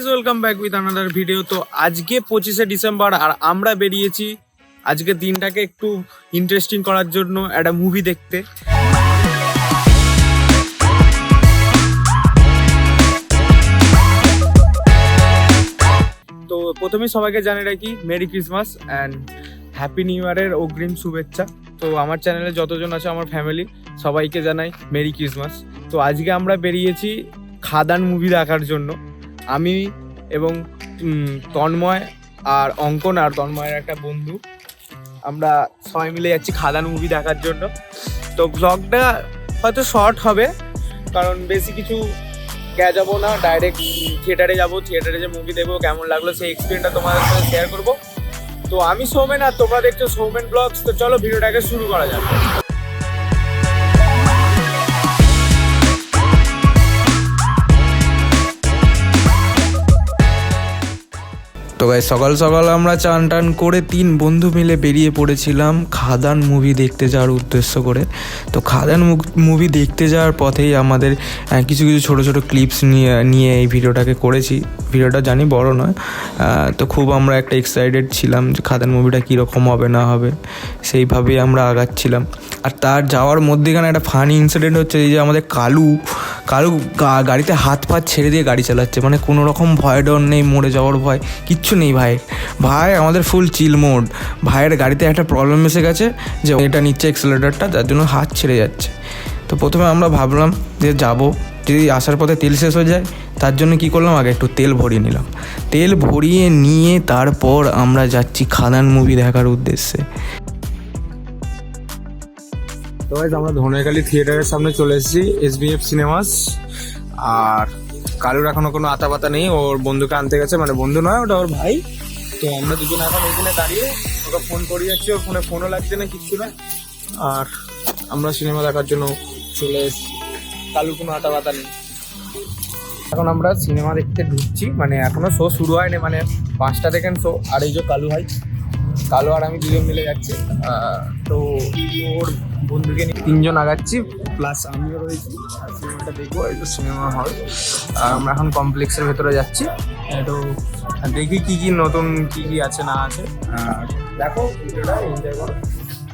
Guys, welcome back with another video. তো আজকে 25শে December আর আমরা বেরিয়েছি আজকে দিনটাকে একটু ইন্টারেস্টিং করার জন্য একটা মুভি দেখতে। তো প্রথমেই সবাইকে জানিয়ে রাখি merry Christmas and happy new ইয়ারের অগ্রিম শুভেচ্ছা। তো আমার চ্যানেলে যতজন আছে আমার ফ্যামিলি সবাইকে জানাই মেরি ক্রিসমাস। তো আজকে আমরা বেরিয়েছি খাদান মুভি দেখার জন্য। আমি এবং তন্ময় আর অঙ্কন আর তন্ময়ের একটা বন্ধু, আমরা সবাই মিলে যাচ্ছি খাদান মুভি দেখার জন্য। তো ব্লগটা হয়তো শর্ট হবে, কারণ বেশি কিছু যাবো না, ডাইরেক্ট থিয়েটারে যাবো, থিয়েটারে যে মুভি দেখবো, কেমন লাগলো সেই এক্সপিরিয়েন্সটা তোমাদের সাথে শেয়ার করবো। তো আমি সৌমেন আর তোমরা দেখছো সৌমেন ব্লগস। তো চলো ভিডিওটাকে শুরু করা যাক। তো গাইস, সকাল সকাল আমরা চান টান করে 3 বন্ধু মিলে বেরিয়ে পড়েছিলাম খাদান মুভি দেখতে যাওয়ার উদ্দেশ্য করে। তো খাদান মুভি দেখতে যাওয়ার পথেই আমাদের কিছু কিছু ছোটো ছোটো ক্লিপস নিয়ে এই ভিডিওটাকে করেছি। ভিডিওটা জানি বড় নয়, তো খুব আমরা একটা এক্সাইটেড ছিলাম যে খাদান মুভিটা কীরকম হবে না হবে, সেইভাবেই আমরা আগাচ্ছিলাম। আর তার যাওয়ার মধ্যেখানে একটা ফানি ইনসিডেন্ট হচ্ছে, এই যে আমাদের কালু গাড়িতে হাত পাত ছেড়ে দিয়ে গাড়ি চালাচ্ছে, মানে কোনো রকম ভয় ডর নেই, মরে যাওয়ার ভয় কিচ্ছু নেই। ভাই আমাদের ফুল চিল মোড। ভাইয়ের গাড়িতে একটা প্রবলেম এসে গেছে যে এটা নিচ্ছে এক্সেলেটারটা, যার জন্য হাত ছেড়ে যাচ্ছে। তো প্রথমে আমরা ভাবলাম যে যাবো, যদি আসার পথে তেল শেষ হয়ে যায়, তার জন্য কি করলাম, আগে একটু তেল ভরিয়ে নিলাম। তেল ভরিয়ে নিয়ে তারপর আমরা যাচ্ছি খাদান মুভি দেখার উদ্দেশ্যে। তো গাইস, আমরা ধনেখালি থিয়েটারের সামনে চলে এসেছি, SBF সিনেমাস। আর কালুর এখনো কোনো আতা পাতা নেই, ওর বন্ধুকে আনতে গেছে, মানে বন্ধু নয়, ওটা ওর ভাই। তো আমরা দুজন এখন এখানে দাঁড়িয়ে ওকে ফোন করিয়ে যাচ্ছি, ওর ফোনে ফোনও লাগছে না, কিচ্ছু না। আর আমরা সিনেমা দেখার জন্য চলে এসেছি, কালুর কোনো আতা পাতা নেই। এখন আমরা সিনেমা দেখতে ঢুকছি, মানে এখনো শো শুরু হয়নি, মানে 5টা থেকে শো। আর এই যে কালু ভাই, কালু আর আমি দুজন মিলে যাচ্ছি। তো ওর বন্ধুকে নিয়ে 3 জন আগাচ্ছি, প্লাস আমিও রয়েছি। সিনেমাটা দেখবো, এই তো সিনেমা হল। আমরা এখন কমপ্লেক্সের ভেতরে যাচ্ছি। তো দেখি কি কি নতুন কি আছে না আছে। দেখো ভিডিওটা এনজয় করো,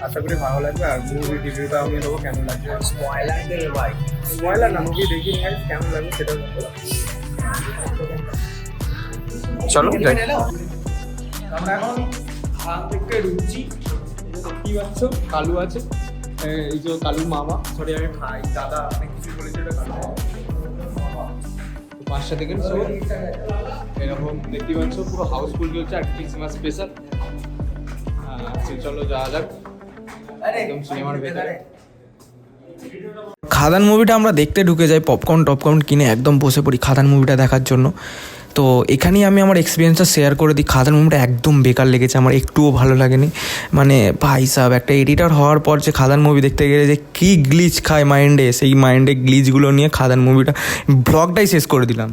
আশা করি ভালো লাগবে। আর মুভি রিভিউটা আমি দেবো কেমন লাগবে। স্পয়লার দেবে ভাই, স্পয়লার না, মুভি দেখি কেমন লাগবে সেটা চলো যাই। আমরা এখন হাত থেকে ঢুকছি, দেখতেই পাচ্ছ কালু আছে, এই যে কালুর মামা, সরি আমি ভাই দাদা অনেক কিছু বলেছে, এটা কালু 5টা থেকে এরকম দেখতেই পাচ্ছ, পুরো হাউসফুল চলছে আর ক্রিসমাস স্পেশাল। চলো যাওয়া যাক একদম সিনেমার ভেতরে। খাদান মুভিটা আমরা দেখতে ঢুকে যাই, পপকর্ন কিনে একদম বসে পড়ি খাদান মুভিটা দেখার জন্য। তো এখানেই আমি আমার এক্সপিরিয়েন্সটা শেয়ার করে দিই। খাদান মুভিটা একদম বেকার লেগেছে, আমার একটুও ভালো লাগেনি। মানে ভাই সাহেব, একটা এডিটর হওয়ার পর যে খাদান মুভি দেখতে গেলে যে কী গ্লিচ খায় মাইন্ডে, সেই মাইন্ডে গ্লিচগুলো নিয়ে খাদান মুভিটা ব্লগটাই শেষ করে দিলাম।